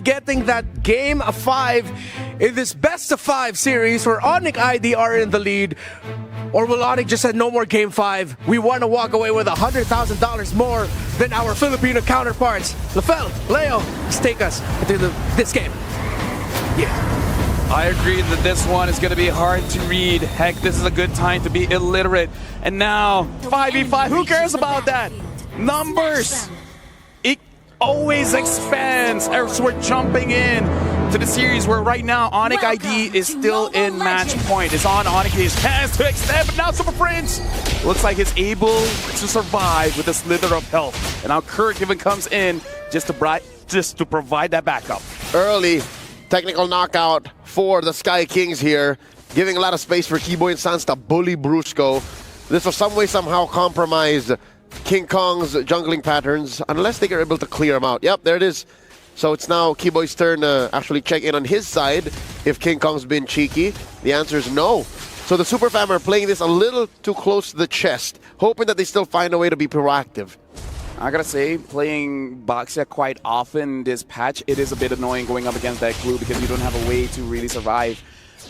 Getting that game of 5 in this best of 5 series where Onic ID are in the lead, or will Onic just say no more game 5? We want to walk away with $100,000 more than our Filipino counterparts. Lafel, Leo, let's take us into this game. Yeah. I agree that this one is going to be hard to read. Heck, this is a good time to be illiterate. And now, 5v5, who cares about that? Numbers! It always expands as we're jumping in to the series where right now Onic ID is still in match point. It's on Onic ID's hands to extend, but now Super Prince looks like he's able to survive with a slither of health. And now Kirk even comes in just to provide that backup. Early technical knockout for the Sky Kings here, giving a lot of space for Keyboy and Sans to bully Brusco. This will some way, somehow compromise King Kong's jungling patterns, unless they are able to clear him out. Yep, there it is. So it's now Keyboy's turn to actually check in on his side if King Kong's been cheeky. The answer is no. So the Super Fam are playing this a little too close to the chest, hoping that they still find a way to be proactive. I gotta say, playing Boxia quite often this patch, it is a bit annoying going up against that glue because you don't have a way to really survive.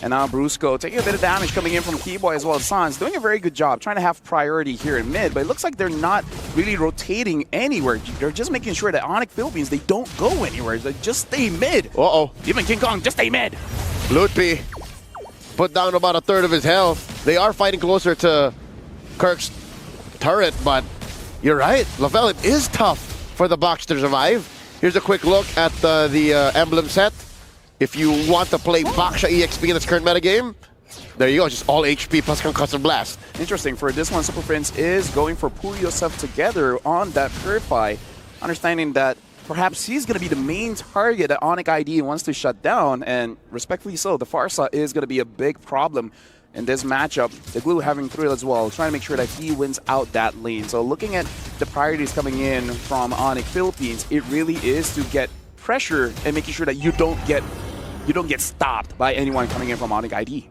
And now Brusco taking a bit of damage coming in from Keyboy as well as Sans, doing a very good job trying to have priority here in mid, but it looks like they're not really rotating anywhere. They're just making sure that Onic Philippines, they don't go anywhere. They just stay mid. Uh-oh. Even King Kong, just stay mid. Lutpi put down about a third of his health. They are fighting closer to Kirk's turret, but you're right. Lavelle, it is tough for the Box to survive. Here's a quick look at the emblem set. If you want to play Baksha EXP in this current metagame, there you go, just all HP plus Concussive Blast. Interesting, for this one, Super Prince is going for pull yourself together on that Purify, understanding that perhaps he's going to be the main target that Onic ID wants to shut down, and respectfully so, the Farsa is going to be a big problem in this matchup. The Glue having Thrill as well, trying to make sure that he wins out that lane. So looking at the priorities coming in from Onic Philippines, it really is to get pressure and making sure that you don't get stopped by anyone coming in from Onic ID.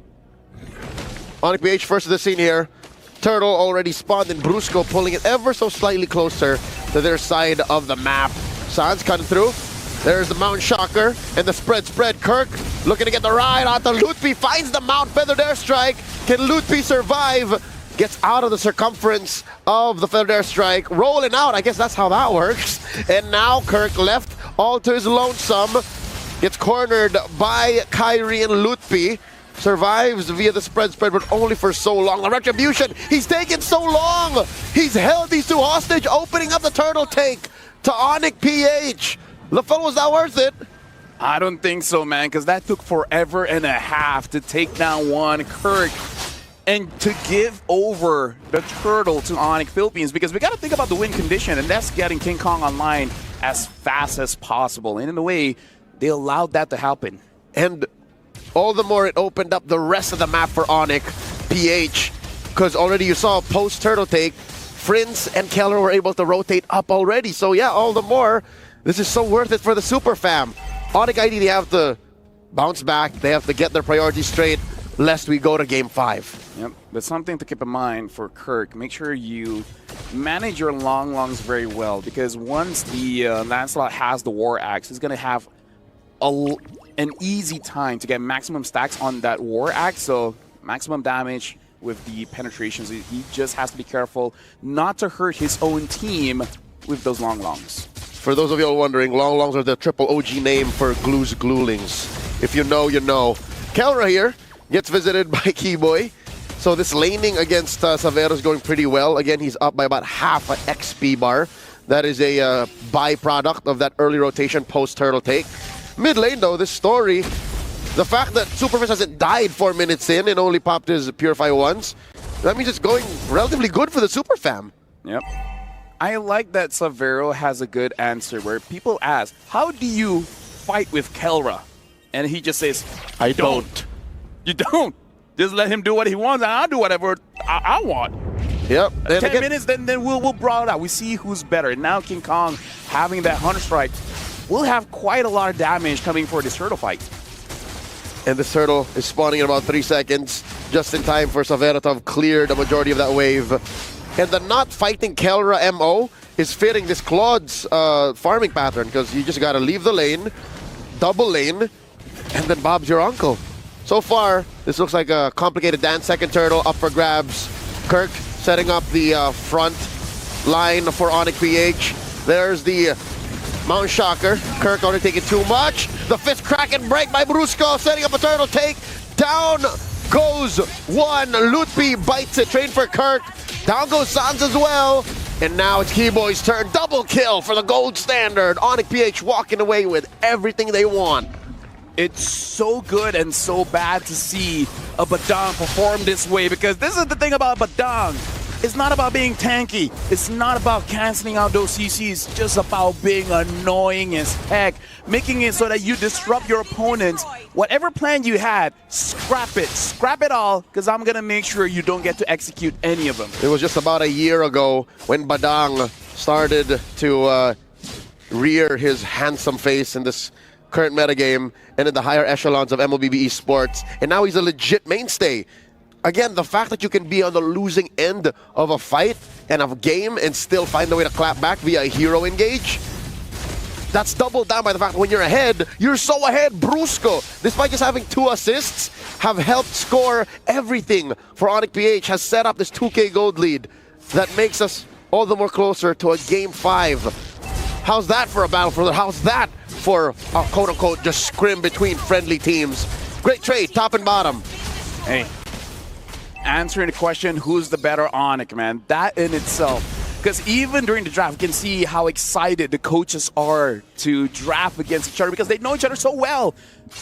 Onic PH first to the scene here. Turtle already spawned and Brusco pulling it ever so slightly closer to their side of the map. Sans cutting through. There's the Mount Shocker and the spread. Kirk looking to get the ride onto Lutpi, finds the Mount Feathered Airstrike. Can Lutpi survive? Gets out of the circumference of the Feathered Airstrike, rolling out. I guess that's how that works. And now Kirk left all to his lonesome. Gets cornered by Kyrie and Lutpi. Survives via the spread, but only for so long. The Retribution, he's taken so long. He's held these two hostage, opening up the turtle tank to Onic PH. LaFell, was that worth it? I don't think so, man, because that took forever and a half to take down one Kirk and to give over the turtle to Onic Philippines, because we got to think about the win condition, and that's getting King Kong online as fast as possible. And in a way, they allowed that to happen. And all the more it opened up the rest of the map for Onic PH, because already you saw post-turtle take, Prince and Keller were able to rotate up already. So yeah, all the more, this is so worth it for the Super Fam. Onic ID, they have to bounce back. They have to get their priorities straight, lest we go to Game 5. Yep, but something to keep in mind for Kirk, make sure you manage your longs very well, because once the Lancelot has the War Axe, he's going to have an easy time to get maximum stacks on that War Axe, so maximum damage with the penetrations. He just has to be careful not to hurt his own team with those longs. For those of you all wondering, longs are the triple OG name for Glue's Gluelings. If you know, you know. Kelra here gets visited by Keyboy. So this laning against Savero is going pretty well. Again, he's up by about half an XP bar. That is a byproduct of that early rotation post-turtle take. Mid lane, though, this story, the fact that Superfish hasn't died 4 minutes in and only popped his Purify once, that means it's going relatively good for the Super Fam. Yep. I like that Savero has a good answer where people ask, how do you fight with Kelra? And he just says, I don't. You don't. Just let him do what he wants, and I'll do whatever I want. Yep. 10 minutes, then we'll brawl it out. We see who's better. And now King Kong having that Hunter Strike will have quite a lot of damage coming for this turtle fight. And this turtle is spawning in about 3 seconds, just in time for Savera to have cleared the majority of that wave. And the not fighting Kelra MO is fitting this Claude's farming pattern, because you just got to leave the lane, double lane, and then Bob's your uncle. So far, this looks like a complicated dance. Second turtle up for grabs. Kirk setting up the front line for Onyx PH. There's the Mount Shocker. Kirk only taking too much. The fifth crack and break by Brusco, setting up a turtle take. Down goes one. Lutpi bites it. Train for Kirk. Down goes Sans as well. And now it's Keyboy's turn. Double kill for the gold standard. Onyx PH walking away with everything they want. It's so good and so bad to see a Badang perform this way, because this is the thing about Badang. It's not about being tanky. It's not about canceling out those CCs. It's just about being annoying as heck, making it so that you disrupt your opponents. Whatever plan you had, scrap it. Scrap it all, because I'm going to make sure you don't get to execute any of them. It was just about a year ago when Badang started to rear his handsome face in this current metagame and in the higher echelons of MLBB esports, and now he's a legit mainstay. Again, the fact that you can be on the losing end of a fight and a game and still find a way to clap back via a hero engage, that's doubled down by the fact that when you're ahead, you're so ahead. Brusco, despite just having 2 assists, have helped score everything for Onyx PH, has set up this 2K gold lead that makes us all the more closer to a Game 5. How's that for a battle for how's that for a quote-unquote just scrim between friendly teams? Great trade, top and bottom. Hey, answering the question, who's the better Onyx, man? That in itself. Because even during the draft, you can see how excited the coaches are to draft against each other because they know each other so well.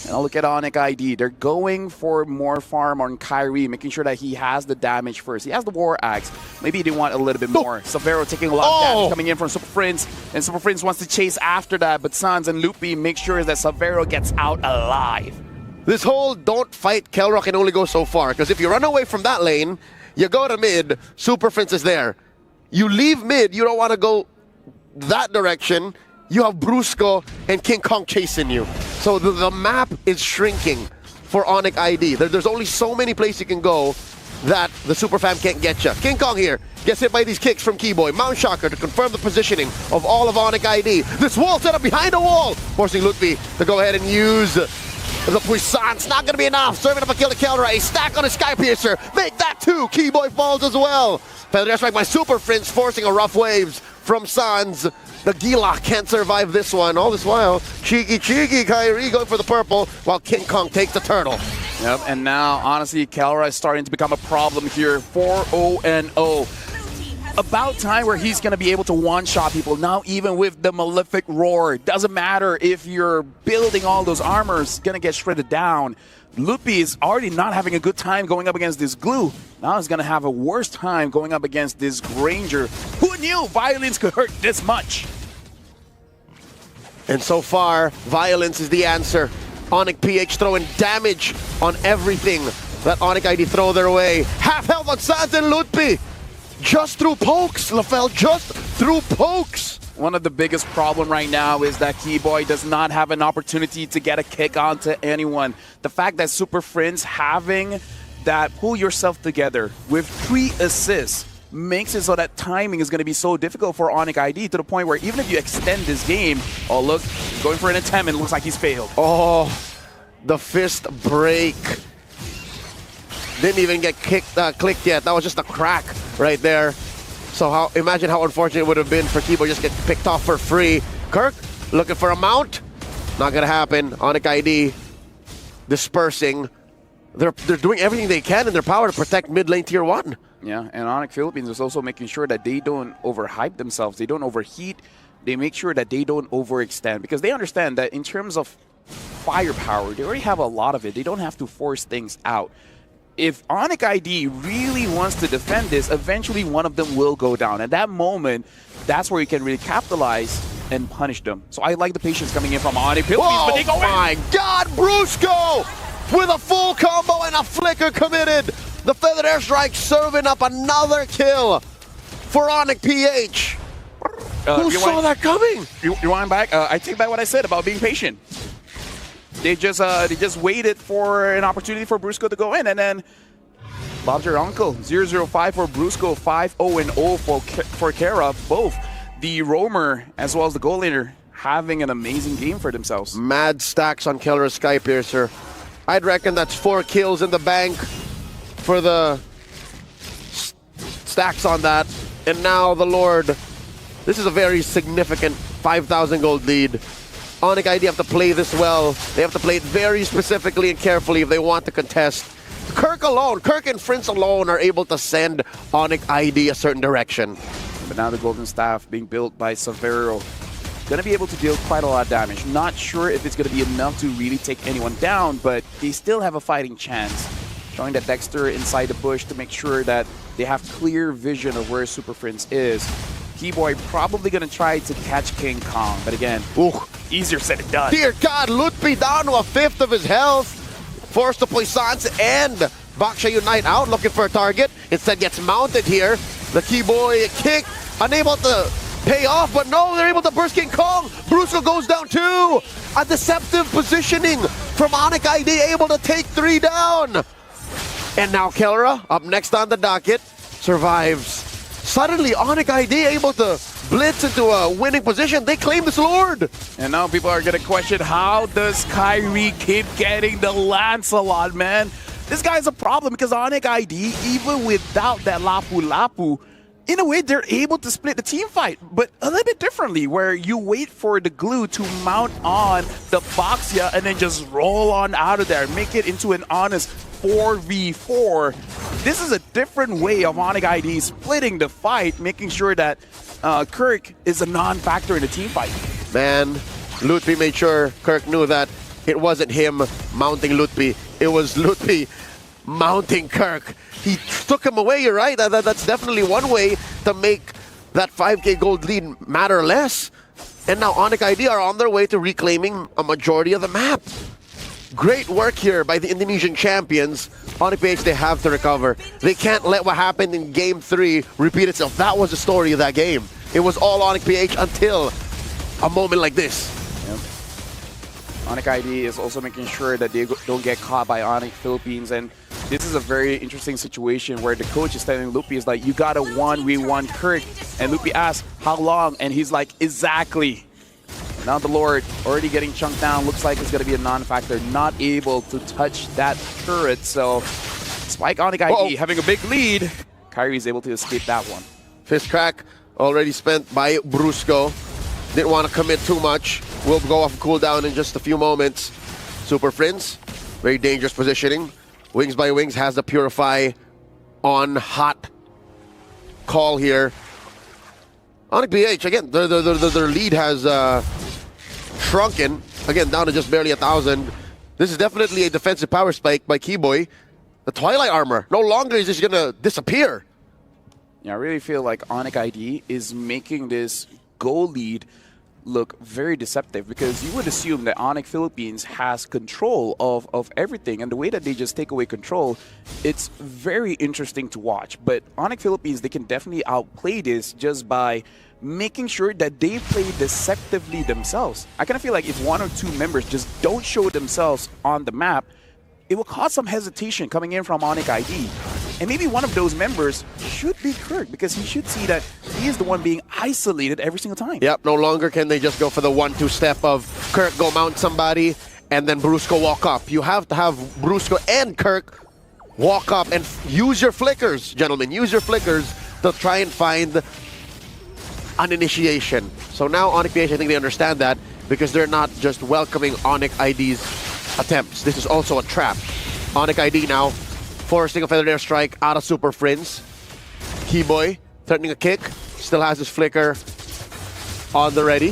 And I'll look at Onyx ID. They're going for more farm on Kyrie, making sure that he has the damage first. He has the War Axe. Maybe they want a little bit more. Savero taking a lot of damage coming in from Super Prince. And Super Prince wants to chase after that. But Sans and Lupi make sure that Savero gets out alive. This whole don't fight Kelra can only go so far. Because if you run away from that lane, you go to mid, Super Prince is there. You leave mid, you don't want to go that direction. You have Brusco and King Kong chasing you. So the map is shrinking for Onyx ID. There's only so many places you can go that the Super Fam can't get you. King Kong here gets hit by these kicks from Keyboy. Mount Shocker to confirm the positioning of all of Onyx ID. This wall set up behind a wall, forcing Lutfi to go ahead and use the Puissance. Not going to be enough. Serving up a kill to Kelra. A stack on a Sky Piercer. Make that 2. Keyboy falls as well. Feather strike by Super Prince, forcing a rough waves from Sans. The Gila can't survive this one. All this while, Cheeky Kyrie going for the purple, while King Kong takes the turtle. Yep, and now, honestly, Kelra is starting to become a problem here. 4-0-0. About time where he's going to be able to one-shot people. Now, even with the Malefic Roar, doesn't matter if you're building all those armors, going to get shredded down. Lupi is already not having a good time going up against this glue. Now he's going to have a worse time going up against this Granger. Who knew violence could hurt this much? And so far, violence is the answer. Onyx PH throwing damage on everything that Onyx ID throw their way. Half health on Sans and Lutpi. Just through pokes, LaFell, just through pokes. One of the biggest problem right now is that Keyboy does not have an opportunity to get a kick onto anyone. The fact that Super Friends having that pull yourself together with 3 assists makes it so that timing is going to be so difficult for Onyx ID to the point where even if you extend this game, oh look, going for an attempt and it looks like he's failed. Oh, the fist break. Didn't even get clicked yet. That was just a crack right there. So imagine how unfortunate it would have been for Keyboy just get picked off for free. Kirk looking for a mount. Not gonna happen. Onyx ID dispersing. They're doing everything they can in their power to protect mid lane tier 1. Yeah, and Onyx Philippines is also making sure that they don't overhype themselves. They don't overheat. They make sure that they don't overextend because they understand that in terms of firepower, they already have a lot of it. They don't have to force things out. If Onyx ID really wants to defend this, eventually one of them will go down. At that moment, that's where you can really capitalize and punish them. So I like the patience coming in from Onyx Philippines, but they go in. Oh my God, Brusco with a full combo and a flicker committed. The feathered airstrike serving up another kill for Onyx PH. Who saw that coming? You want back? I take back what I said about being patient. They just waited for an opportunity for Brusco to go in, and then Bob's your uncle. 0-0-5 for Brusco, 5-0-0 for Kara. Both the roamer as well as the goal laner having an amazing game for themselves. Mad stacks on Keller's Skypiercer. I'd reckon that's 4 kills in the bank for the stacks on that. And now the Lord. This is a very significant 5,000 gold lead. Onyx ID have to play this well. They have to play it very specifically and carefully if they want to contest. Kirk and Prince alone are able to send Onyx ID a certain direction. But now the Golden Staff being built by Severo. Going to be able to deal quite a lot of damage. Not sure if it's going to be enough to really take anyone down, but they still have a fighting chance. Showing that Dexter inside the bush to make sure that they have clear vision of where Super Prince is. Keyboy probably going to try to catch King Kong, but again, easier said than done. Dear God, Lutpi down to a 1/5 of his health. Forced to play Sans and Baksha Unite out, looking for a target. Instead gets mounted here. The Keyboy kick, unable to pay off, but no, they're able to burst King Kong. Brusco goes down too. A deceptive positioning from Onyx ID, able to take 3 down. And now Kellera, up next on the docket, survives. Suddenly, Onyx ID able to blitz into a winning position. They claim this Lord. And now people are going to question, how does Kyrie keep getting the Lancelot, man? This guy's a problem because Onyx ID, even without that Lapu Lapu, in a way, they're able to split the team fight, but a little bit differently, where you wait for the glue to mount on the Boxia and then just roll on out of there, make it into an honest 4v4. This is a different way of Onyx ID splitting the fight, making sure that Kirk is a non-factor in the team fight. Man, Lutpi made sure Kirk knew that it wasn't him mounting Lutpi. It was Lutpi mounting Kirk. He took him away, you're right. That's definitely one way to make that 5K gold lead matter less. And now Onyx ID are on their way to reclaiming a majority of the map. Great work here by the Indonesian champions. Onyx PH, they have to recover. They can't let what happened in Game 3 repeat itself. That was the story of that game. It was all Onyx PH until a moment like this. Yep. Onyx ID is also making sure that they don't get caught by Onyx Philippines. And this is a very interesting situation where the coach is telling Lupi, is like, you got a 1v1 Kirk. And Lupi asks, how long? And he's like, exactly. Now the Lord already getting chunked down. Looks like it's going to be a non-factor. Not able to touch that turret. So Spike Onyx ID having a big lead. Kyrie is able to escape that one. Fist crack already spent by Brusco. Didn't want to commit too much. Will go off cooldown in just a few moments. Super Prince, very dangerous positioning. Wings by Wings has the Purify on hot call here. Onyx PH, again, their lead has shrunken. Again, down to just barely 1,000. This is definitely a defensive power spike by Keyboy. The Twilight armor no longer is just going to disappear. Yeah, I really feel like Onyx ID is making this goal lead look very deceptive, because you would assume that Onyx Philippines has control of everything, and the way that they just take away control, it's very interesting to watch. But Onyx Philippines, they can definitely outplay this just by making sure that they play deceptively themselves. I kind of feel like if 1 or 2 members just don't show themselves on the map, it will cause some hesitation coming in from Onyx ID. And maybe one of those members should be Kirk, because he should see that he is the one being isolated every single time. Yep, no longer can they just go for the 1-2 step of Kirk go mount somebody and then Brusco walk up. You have to have Brusco and Kirk walk up and use your flickers, gentlemen. Use your flickers to try and find an initiation. So now Onyx PH, I think they understand that, because they're not just welcoming Onyx ID's attempts. This is also a trap. Onyx ID now forcing a Feathered Air Strike out of Super Prince. Keyboy threatening a kick. Still has his flicker on the ready.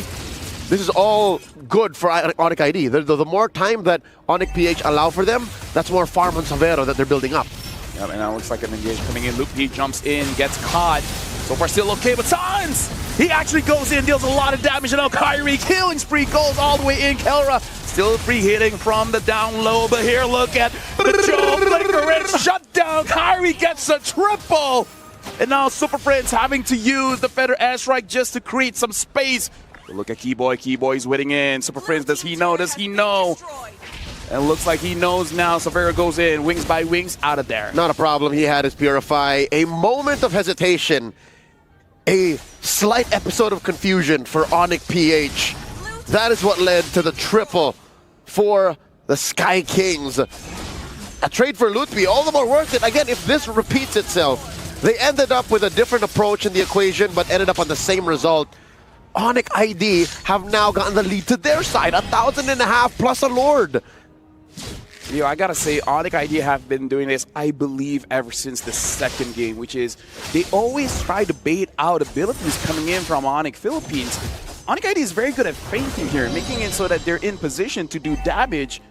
This is all good for Onyx ID. The more time that Onyx PH allow for them, that's more farm on Severo that they're building up. Yep, and now looks like an engage coming in. Luke P jumps in, gets caught. So far still okay, but Sans! He actually goes in, deals a lot of damage, and now Kyrie killing spree goes all the way in. Kellera still free-hitting from the down low, but here look at the Joe flicker and shut down. Kyrie gets a triple! And now Super Prince having to use the Feather Airstrike just to create some space. But look at Keyboy. Keyboy's winning in. Super Prince, does he know? Does he know? And it looks like he knows now. Severo goes in. Wings by Wings out of there. Not a problem. He had his Purify. A moment of hesitation. A slight episode of confusion for Onyx PH. That is what led to the triple for the Sky Kings. A trade for Lutfi, all the more worth it. Again, if this repeats itself, they ended up with a different approach in the equation, but ended up on the same result. Onyx ID have now gotten the lead to their side, 1,500 plus a Lord. Yo, I gotta say, Onyx ID have been doing this, I believe, ever since the second game, which is they always try to bait out abilities coming in from Onyx Philippines. Onyx ID is very good at feinting here, making it so that they're in position to do damage,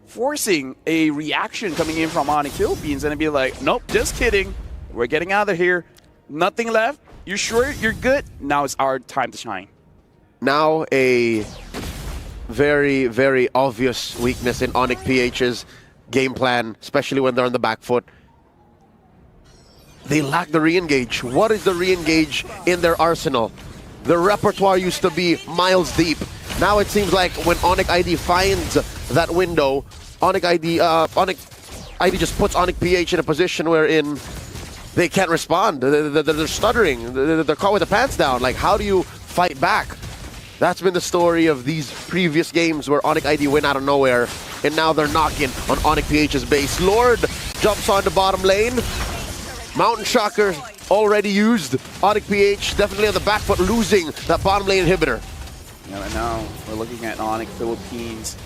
forcing a reaction coming in from Onyx Philippines, and it'd be like, nope, just kidding. We're getting out of here. Nothing left. You sure you're good? Now it's our time to shine. Now a very, very obvious weakness in Onyx PH's game plan, especially when they're on the back foot. They lack the re-engage. What is the re-engage in their arsenal? Their repertoire used to be miles deep. Now it seems like when Onyx ID finds that window, Onyx ID just puts Onyx PH in a position wherein they can't respond. They're stuttering. They're caught with the pants down. Like, how do you fight back? That's been the story of these previous games where Onyx ID win out of nowhere, and now they're knocking on Onyx PH's base. Lord jumps on the bottom lane. Mountain Shocker already used. Onyx PH definitely on the back foot, losing that bottom lane inhibitor. Yeah, and now we're looking at Onyx Philippines.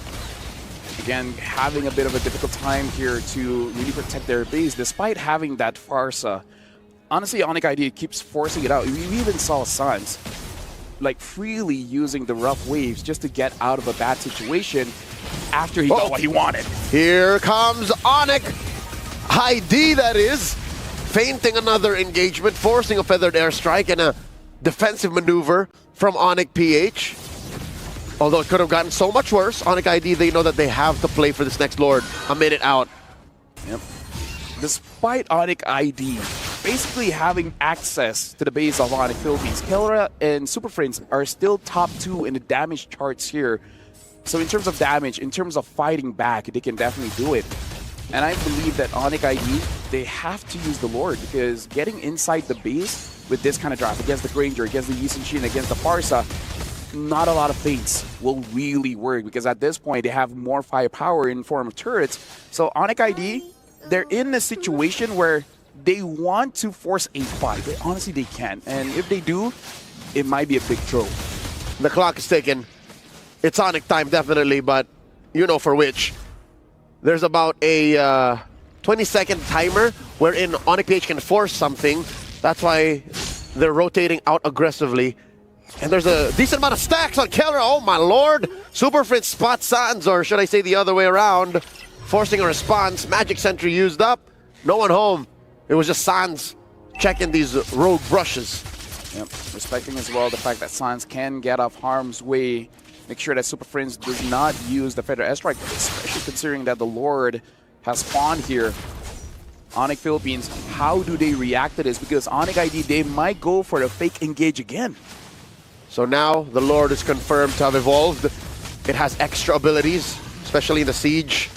Again, having a bit of a difficult time here to really protect their base, despite having that Farsa. Honestly, Onyx ID keeps forcing it out. We even saw Sans like freely using the rough waves just to get out of a bad situation after he got what he wanted. Here comes Onyx ID, that is, feinting another engagement, forcing a feathered airstrike and a defensive maneuver from Onyx PH. Although it could have gotten so much worse, Onyx ID, they know that they have to play for this next Lord a minute out. Yep. Despite Onyx ID basically having access to the base of Onyx Philippines, Kelra and Super Friends are still top 2 in the damage charts here. So in terms of damage, in terms of fighting back, they can definitely do it. And I believe that Onyx ID, they have to use the Lord, because getting inside the base with this kind of draft against the Granger, against the Yi Shin, against the Farsa, not a lot of feints will really work, because at this point they have more firepower in form of turrets. So Onyx ID, they're in a situation where they want to force a fight, but honestly they can't. And if they do, it might be a big throw. The clock is ticking. It's Onyx time, definitely, but you know for which. There's about a 20-second timer wherein Onyx PH can force something. That's why they're rotating out aggressively. And there's a decent amount of stacks on Keller. Oh my lord! Super Fritz spots Sans, or should I say the other way around, forcing a response. Magic Sentry used up. No one home. It was just Sans checking these rogue brushes. Yep. Respecting as well the fact that Sans can get off harm's way. Make sure that Super Friends does not use the Feather S-Strike, especially considering that the Lord has spawned here. Onyx Philippines, how do they react to this? Because Onyx ID, they might go for a fake engage again. So now the Lord is confirmed to have evolved. It has extra abilities, especially in the Siege.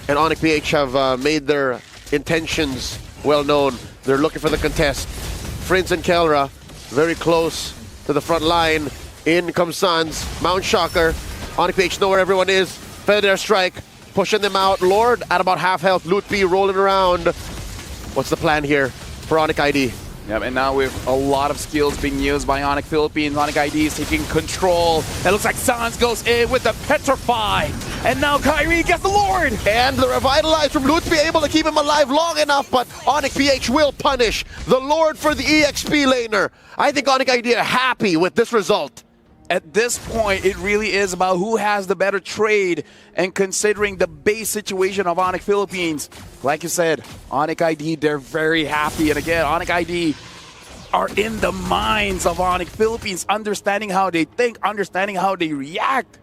And Onyx PH have made their intentions well known. They're looking for the contest. Friends and Kelra very close to the front line. In comes Sans, Mountain Shocker. Onyx PH know where everyone is. Feather Strike, pushing them out. Lord at about half health. Loot B rolling around. What's the plan here for Onyx ID? Yep, and now with a lot of skills being used by Onyx Philippines, Onyx ID is taking control. It looks like Sans goes in with the Petrify. And now Kyrie gets the Lord. And the Revitalize from Lutfi, able to keep him alive long enough, but Onyx PH will punish the Lord for the EXP laner. I think Onyx ID are happy with this result. At this point, it really is about who has the better trade, and considering the base situation of Onyx Philippines, like you said, Onyx ID, they're very happy. And again, Onyx ID are in the minds of Onyx Philippines, understanding how they think, understanding how they react,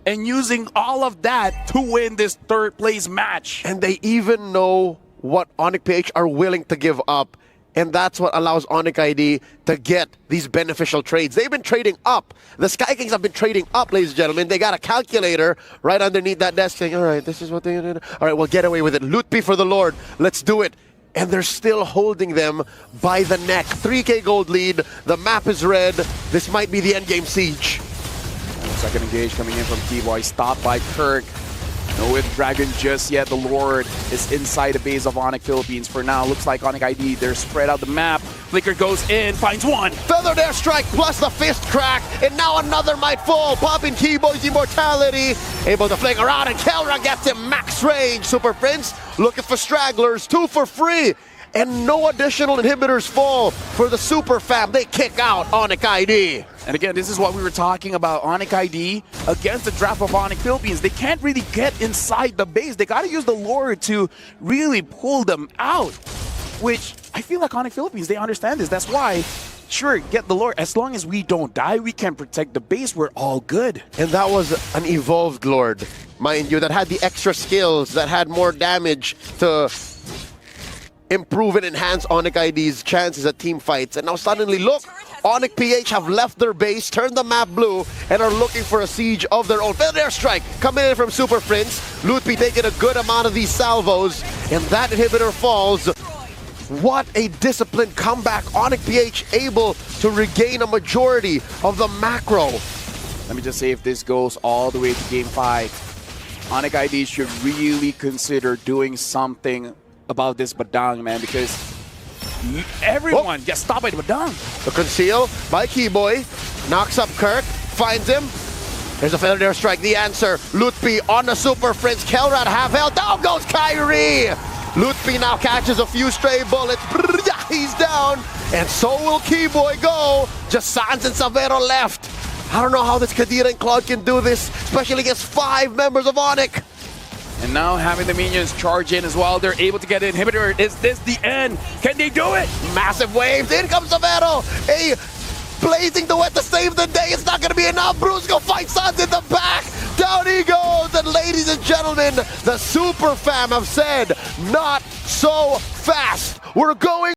and using all of that to win this third place match. And they even know what Onyx PH are willing to give up. And that's what allows Onyx ID to get these beneficial trades. They've been trading up. The Sky Kings have been trading up, ladies and gentlemen. They got a calculator right underneath that desk saying, all right, this is what they did. All right, we'll get away with it. Loot B for the Lord. Let's do it. And they're still holding them by the neck. 3K gold lead. The map is red. This might be the endgame siege. It's Second engage coming in from T-Boy, stopped by Kirk. No with Dragon just yet. The Lord is inside the base of Onyx Philippines for now. Looks like Onyx ID, they're spread out the map. Flicker goes in, finds one. Feathered airstrike plus the fist crack, and now another might fall. Popping T-Boy's immortality. Able to fling around, and Kelra gets him max range. Super Prince looking for stragglers, 2 for free. And no additional inhibitors fall for the Super Fam. They kick out Onyx ID. And again, this is what we were talking about. Onyx ID against the draft of Onyx Philippines. They can't really get inside the base. They got to use the Lord to really pull them out, which I feel like Onyx Philippines, they understand this. That's why, sure, get the Lord. As long as we don't die, we can protect the base. We're all good. And that was an evolved Lord, mind you, that had the extra skills, that had more damage to improve and enhance Onyx ID's chances at team fights. And now suddenly, look, Onyx PH have left their base, turned the map blue, and are looking for a siege of their own. Feather airstrike coming in from Super Prince. Lutpi taking a good amount of these salvos, and that inhibitor falls. What a disciplined comeback. Onyx PH able to regain a majority of the macro. Let me just say, if this goes all the way to Game 5, Onyx ID should really consider doing something about this Badang, man, because everyone gets stopped by the Badang. The conceal by Keyboy, knocks up Kirk, finds him. There's a feathered airstrike, the answer. Lutpi on the Super Prince, Kelrat half health, down goes Kyrie! Lutpi now catches a few stray bullets, he's down, and so will Keyboy go. Just Sans and Savero left. I don't know how this Kadira and Claude can do this, especially against 5 members of Onyx. And now having the minions charge in as well, they're able to get an inhibitor. Is this the end? Can they do it? Massive waves, in comes Savero. A blazing duet to save the day. It's not going to be enough. Brusco fights Sans in the back. Down he goes. And ladies and gentlemen, the Super Fam have said, not so fast. We're going